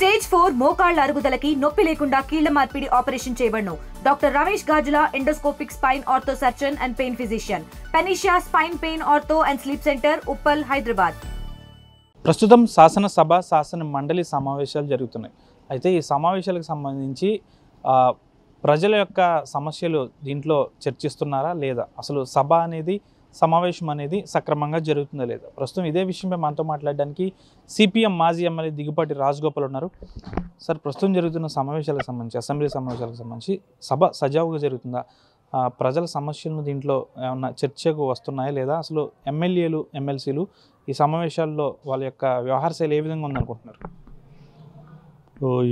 Stage 4 మోకాళ్ల అరుగుదలకి నొప్పి లేకుండా కీళ్ల మార్పిడి ఆపరేషన్ చేయబడును. Doctor Ramesh Gajula, endoscopic spine ortho surgeon and pain physician, Panacea spine pain ortho and sleep centre, Uppal, Hyderabad. ప్రస్తుతం శాసనసభ శాసన మండలి సమావేశాలు జరుగుతున్నాయి. అయితే ఈ సమావేశాలకు సంబంధించి ప్రజల యొక్క సమస్యలు దీంట్లో చర్చిస్తున్నారా లేదా, అసలు సభ అనేది సమావేశం అనేది సక్రమంగా జరుగుతుందా లేదా, ప్రస్తుతం ఇదే విషయంపై మనతో మాట్లాడడానికి సిపిఎం మాజీ ఎమ్మెల్యే దిగుపాటి రాజగోపాల్ ఉన్నారు. సార్, ప్రస్తుతం జరుగుతున్న సమావేశాలకు సంబంధించి, అసెంబ్లీ సమావేశాలకు సంబంధించి సభ సజావుగా జరుగుతుందా, ప్రజల సమస్యలను దీంట్లో ఏమన్నా చర్చకు వస్తున్నాయా లేదా, అసలు ఎమ్మెల్యేలు ఎమ్మెల్సీలు ఈ సమావేశాల్లో వాళ్ళ యొక్క వ్యవహార శైలి ఏ విధంగా ఉందనుకుంటున్నారు?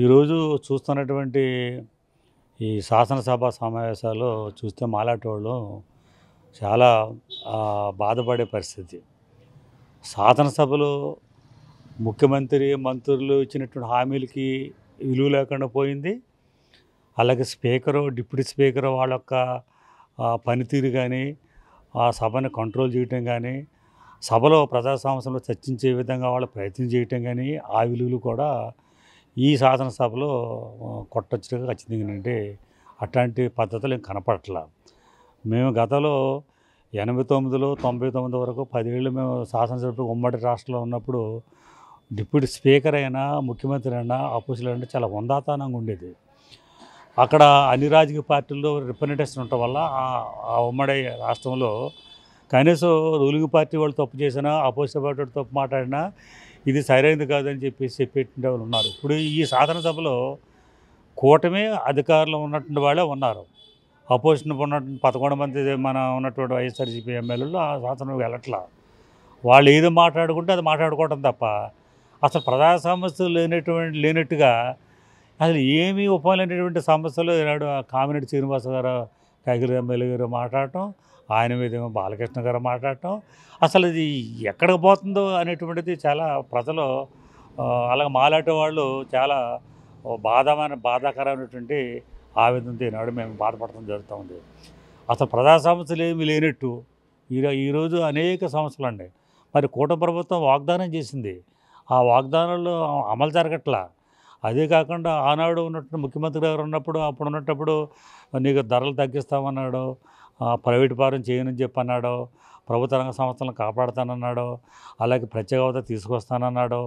ఈరోజు చూస్తున్నటువంటి ఈ శాసనసభ సమావేశాలు చూస్తే మాలాటోళ్ళు చాలా బాధపడే పరిస్థితి. శాసనసభలో ముఖ్యమంత్రి మంత్రులు ఇచ్చినటువంటి హామీలకి విలువ లేకుండా పోయింది. అలాగే స్పీకరు, డిప్యూటీ స్పీకరు వాళ్ళ యొక్క పనితీరు కానీ, ఆ సభను కంట్రోల్ చేయటం కానీ, సభలో ప్రజా సమస్యలు చర్చించే విధంగా వాళ్ళు ప్రయత్నం చేయటం కానీ, ఆ విలువలు కూడా ఈ శాసనసభలో కొట్టొచ్చుగా ఖచ్చితంగా అంటే అట్లాంటి పద్ధతులు ఏం కనపడట్లా. మేము గతంలో 89లో 99 వరకు 10 ఏళ్ళు మేము శాసనసభ ఉమ్మడి రాష్ట్రంలో ఉన్నప్పుడు డిప్యూటీ స్పీకర్ అయినా, ముఖ్యమంత్రి అయినా, అపోజిషన్ అయినా చాలా వందాతనంగా ఉండేది. అక్కడ అన్ని రాజకీయ పార్టీల్లో రిప్రజెంటేషన్ ఉండటం వల్ల ఆ ఉమ్మడి రాష్ట్రంలో కనీసం రూలింగ్ పార్టీ వాళ్ళు తప్పు చేసినా, అపోజిషన్ పార్టీ వాళ్ళు తప్పు మాట్లాడినా ఇది సరైనది కాదని చెప్పేటువంటి వాళ్ళు ఉన్నారు. ఇప్పుడు ఈ శాసనసభలో కూటమి అధికారంలో ఉన్నటువంటి వాళ్ళే ఉన్నారు. అపోజిషన్ ఉన్నటువంటి 11 మంది మన ఉన్నటువంటి వైఎస్ఆర్సీపీ ఎమ్మెల్యేలు ఆ శాసనం వెళ్ళట్లా. వాళ్ళు ఏదో మాట్లాడుకుంటే అది మాట్లాడుకోవటం తప్ప అసలు ప్రజా సమస్యలు లేనట్టుగా అసలు ఏమీ ఉపయోగమైనటువంటి సమస్యలు ఈనాడు కామినేని శ్రీనివాస్ గారు, కైగిరి ఎమ్మెల్యే గారు మాట్లాడటం, ఆయన మీద ఏమో బాలకృష్ణ గారు మాట్లాడటం, అసలు ఇది ఎక్కడికి పోతుందో అనేటువంటిది చాలా ప్రజలు అలాగే మాలాటే వాళ్ళు చాలా బాధాకరమైనటువంటి ఆవేదనతో ఈనాడు మేము బాధపడటం జరుగుతూ ఉంది. అసలు ప్రజా సమస్యలు ఏమీ లేనట్టు ఈరోజు అనేక సమస్యలు ఉన్నాయి. మరి కూటమి ప్రభుత్వం వాగ్దానం చేసింది, ఆ వాగ్దానాల్లో అమలు జరగట్లా. అదే కాకుండా ఆనాడు ఉన్నటువంటి ముఖ్యమంత్రి గారు అప్పుడు ఉన్నప్పుడు నీకు ధరలు తగ్గిస్తామన్నాడు, ప్రైవేట్ పరం చేయనని చెప్పన్నాడు, ప్రభుత్వ రంగ సంస్థలను కాపాడుతానన్నాడు, అలాగే ప్రత్యేక హోదా తీసుకొస్తానన్నాడు,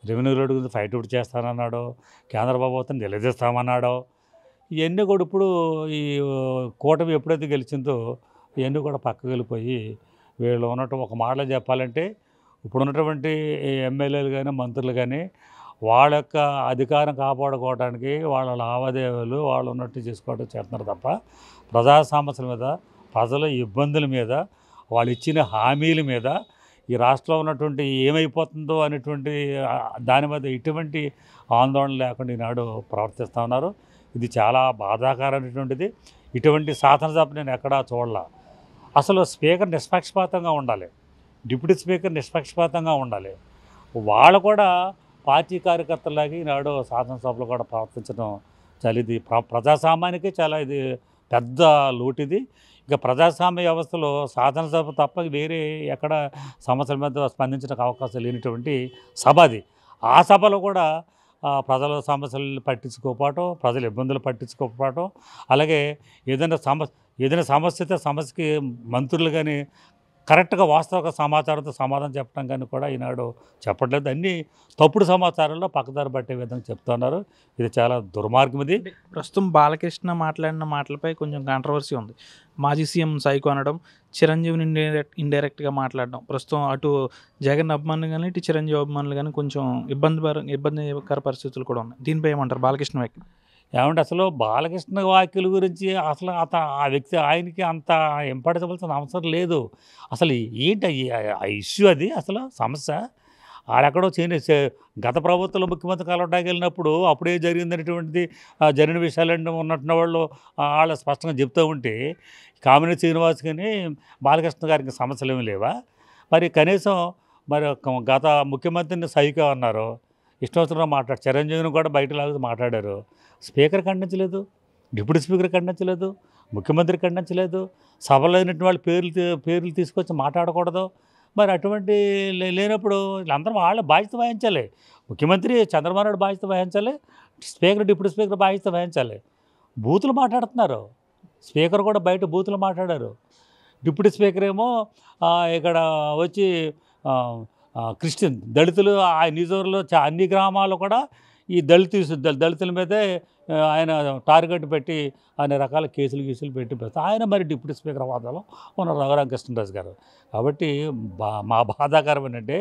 రెవెన్యూ రోడ్డు గురించి ఫైట్ అవుట్ చేస్తానన్నాడు, కేంద్ర ప్రభుత్వం నిలదీస్తామన్నాడు. ఇవన్నీ కూడా ఇప్పుడు ఈ కూటమి ఎప్పుడైతే గెలిచిందో ఇవన్నీ కూడా పక్కకు వెళ్ళిపోయి వీళ్ళు ఉన్నట్టు ఒక మాటలో చెప్పాలంటే ఇప్పుడు ఉన్నటువంటి ఎమ్మెల్యేలు కానీ, మంత్రులు కానీ వాళ్ళ యొక్క అధికారం కాపాడుకోవడానికి వాళ్ళ లావాదేవీలు వాళ్ళు ఉన్నట్టు చేసుకోవడం చేస్తున్నారు తప్ప ప్రజా సమస్యల మీద, ప్రజల ఇబ్బందుల మీద, వాళ్ళు ఇచ్చిన హామీల మీద, ఈ రాష్ట్రంలో ఉన్నటువంటి ఏమైపోతుందో అనేటువంటి దాని మీద ఎటువంటి ఆందోళన లేకుండా ఈనాడు ప్రవర్తిస్తూ ఉన్నారు. ఇది చాలా బాధాకరమైనటువంటిది. ఇటువంటి శాసనసభ నేను ఎక్కడా చూడలా. అసలు స్పీకర్ నిష్పక్షపాతంగా ఉండాలి, డిప్యూటీ స్పీకర్ నిష్పక్షపాతంగా ఉండాలి. వాళ్ళు కూడా పార్టీ కార్యకర్తలాగా ఈనాడు శాసనసభలో కూడా ప్రవర్తించడం చాలా ఇది ప్రజాస్వామ్యానికి చాలా ఇది పెద్ద లోటుది. ఇక ప్రజాస్వామ్య వ్యవస్థలో శాసనసభ తప్ప వేరే ఎక్కడ సమస్యల మీద స్పందించడానికి అవకాశం లేనటువంటి సభ అది. ఆ సభలో కూడా ప్రజల సమస్యలు పట్టించుకోకపోవటం, ప్రజల ఇబ్బందులు పట్టించుకోకపోవటం, అలాగే ఏదైనా సమస్య సమస్యకి మంత్రులు కానీ కరెక్ట్గా వాస్తవ సమాచారంతో సమాధానం చెప్పడం కానీ కూడా ఈనాడు చెప్పట్లేదు. అన్నీ తప్పుడు సమాచారంలో పక్కదారి పట్టే విధంగా చెప్తున్నారు. ఇది చాలా దుర్మార్గం. ఇది ప్రస్తుతం బాలకృష్ణ మాట్లాడిన మాటలపై కొంచెం కాంట్రవర్సీ ఉంది. మాజీ సీఎం సైకో అనడం, చిరంజీవిని ఇండైరెక్ట్గా మాట్లాడడం, ప్రస్తుతం అటు జగన్ అభిమానులు కానీ ఇటు చిరంజీవి అభిమానులు కానీ కొంచెం ఇబ్బందికర పరిస్థితులు కూడా ఉన్నాయి. దీనిపై ఏమంటారు బాలకృష్ణ వ్యాఖ్యలు? ఏమంటే అసలు బాలకృష్ణ వ్యాఖ్యల గురించి అసలు ఆ వ్యక్తి ఆయనకి అంత ఇంపార్టెన్స్ అవసరం లేదు. అసలు ఏంటి ఆ ఇష్యూ, అది అసలు సమస్య ఆడెక్కడో గత ప్రభుత్వంలో ముఖ్యమంత్రి కలవడానికి వెళ్ళినప్పుడు అప్పుడే జరిగిందనేటువంటిది జరిగిన విషయాలన్నీ ఉన్నట్టున్న వాళ్ళు వాళ్ళు స్పష్టంగా చెప్తూ ఉంటే కామినేని శ్రీనివాస్ కానీ బాలకృష్ణ గారికి సమస్యలు ఏమీ లేవా? మరి కనీసం మరి గత ముఖ్యమంత్రిని సైకో అన్నారు, ఇష్టవసరంగా చిరంజీవిని కూడా బయట లాగా మాట్లాడారు. స్పీకర్ ఖండించలేదు, డిప్యూటీ స్పీకర్ ఖండించలేదు, ముఖ్యమంత్రి ఖండించలేదు. సభలో అయినటువంటి వాళ్ళ పేర్లు తీసుకొచ్చి మాట్లాడకూడదు, మరి అటువంటి లేనప్పుడు వీళ్ళందరూ వాళ్ళ బాధ్యత వహించాలి. ముఖ్యమంత్రి చంద్రబాబు నాయుడు బాధ్యత వహించాలి, స్పీకర్ డిప్యూటీ స్పీకర్ బాధ్యత వహించాలి. బూతులు మాట్లాడుతున్నారు, స్పీకర్ కూడా బయట బూతులు మాట్లాడారు. డిప్యూటీ స్పీకర్ ఏమో ఇక్కడ వచ్చి క్రిస్టియన్ దళితులు ఆ నిజూరులో అన్ని గ్రామాల్లో కూడా ఈ దళితుల మీదే ఆయన టార్గెట్ పెట్టి అన్ని రకాల కేసులు పెట్టి ఆయన మరి డిప్యూటీ స్పీకర్ హోదాలో ఉన్న రఘురామకృష్ణరాజు గారు. కాబట్టి మా బాధాకరం ఏంటంటే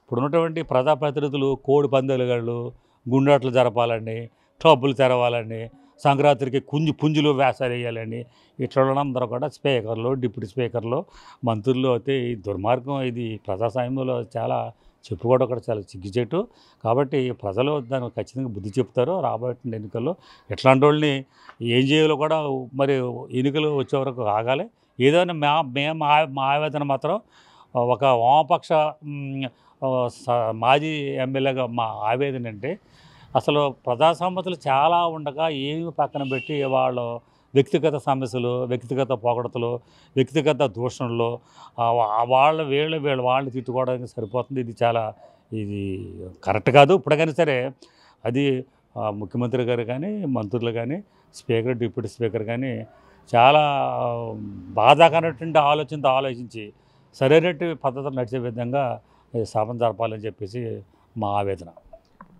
ఇప్పుడున్నటువంటి ప్రజాప్రతినిధులు కోడి పందాలుగాళ్ళు గుండాట్లు జరపాలని, క్లబ్బులు తెరవాలని, సంక్రాంతికి పుంజులు వేసాలు వేయాలని ఇట్లా అందరూ కూడా స్పీకర్లు, డిప్యూటీ స్పీకర్లు, మంత్రులు అయితే ఈ దుర్మార్గం. ఇది ప్రజాస్వామ్యంలో చాలా చెప్పుకోవడం కూడా చాలా సిగ్గుచేటు. కాబట్టి ప్రజలు దాన్ని ఖచ్చితంగా బుద్ధి చెప్తారు. రాబోయే ఎన్నికల్లో ఇట్లాంటి వాళ్ళని ఏం చేయాలో కూడా మరి ఎన్నికలు వచ్చే వరకు ఆగాలి. ఏదైనా మా ఆవేదన మాత్రం ఒక వామపక్ష మాజీ ఎమ్మెల్యేగా మా ఆవేదన అంటే అసలు ప్రజాసమ్మతులు చాలా ఉండగా ఏమి పక్కన పెట్టి వాళ్ళు వ్యక్తిగత సమస్యలు, వ్యక్తిగత పొగడతలు, వ్యక్తిగత దూషణలు వాళ్ళు తిట్టుకోవడానికి సరిపోతుంది. ఇది కరెక్ట్ కాదు. ఇప్పటికైనా సరే అది ముఖ్యమంత్రి గారు కానీ, మంత్రులు కానీ, స్పీకర్, డిప్యూటీ స్పీకర్ కానీ చాలా బాధాకరమైనటువంటి ఆలోచనతో ఆలోచించి సరైనటువంటి పద్ధతులు నడిచే విధంగా సభను జరపాలని చెప్పేసి మా ఆవేదన.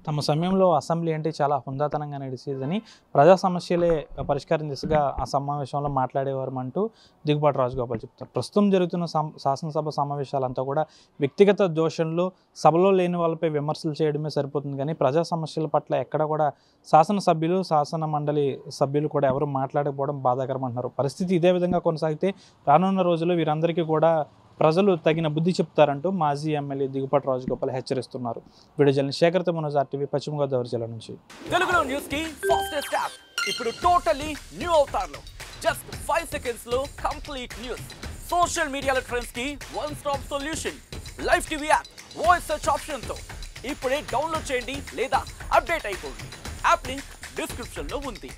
తమ సమయంలో అసెంబ్లీ అంటే చాలా హుందాతనంగా నడిచేదని, ప్రజా సమస్యలే పరిష్కారం దిశగా ఆ సమావేశంలో మాట్లాడేవారు అంటూ దిగుబాటి రాజగోపాల్ చెప్తారు. ప్రస్తుతం జరుగుతున్న శాసనసభ సమావేశాలంతా కూడా వ్యక్తిగత దోషణలు, సభలో లేని వాళ్ళపై విమర్శలు చేయడమే సరిపోతుంది కానీ ప్రజా సమస్యల పట్ల ఎక్కడ కూడా శాసనసభ్యులు, శాసన మండలి సభ్యులు కూడా ఎవరు మాట్లాడకపోవడం బాధాకరం అంటున్నారు. పరిస్థితి ఇదే విధంగా కొనసాగితే రానున్న రోజుల్లో వీరందరికీ కూడా ప్రజలు తగిన బుద్ధి చెప్తారంటూ మాజీ ఎమ్మెల్యే దిగుపాటి రాజగోపాల్ హెచ్చరిస్తున్నారు. వీడియో జర్నలిస్ట్ శేఖర్తో మనోజ్, RTV, పశ్చిమ గోదావరి జిల్లా నుంచి. తెలుగులో న్యూస్ కి ఫాస్టెస్ట్ యాప్ ఇప్పుడు టోటల్లీ న్యూ అవతార్లో జస్ట్ 5 seconds లో కంప్లీట్ న్యూస్, సోషల్ మీడియాలో ట్రెండ్స్ కి one stop solution, live TV app, voice search option తో ఇప్పుడే డౌన్లోడ్ చేయండి లేదా అప్డేట్ అయిపోండి. యాప్ లింక్ డిస్క్రిప్షన్ లో ఉంది.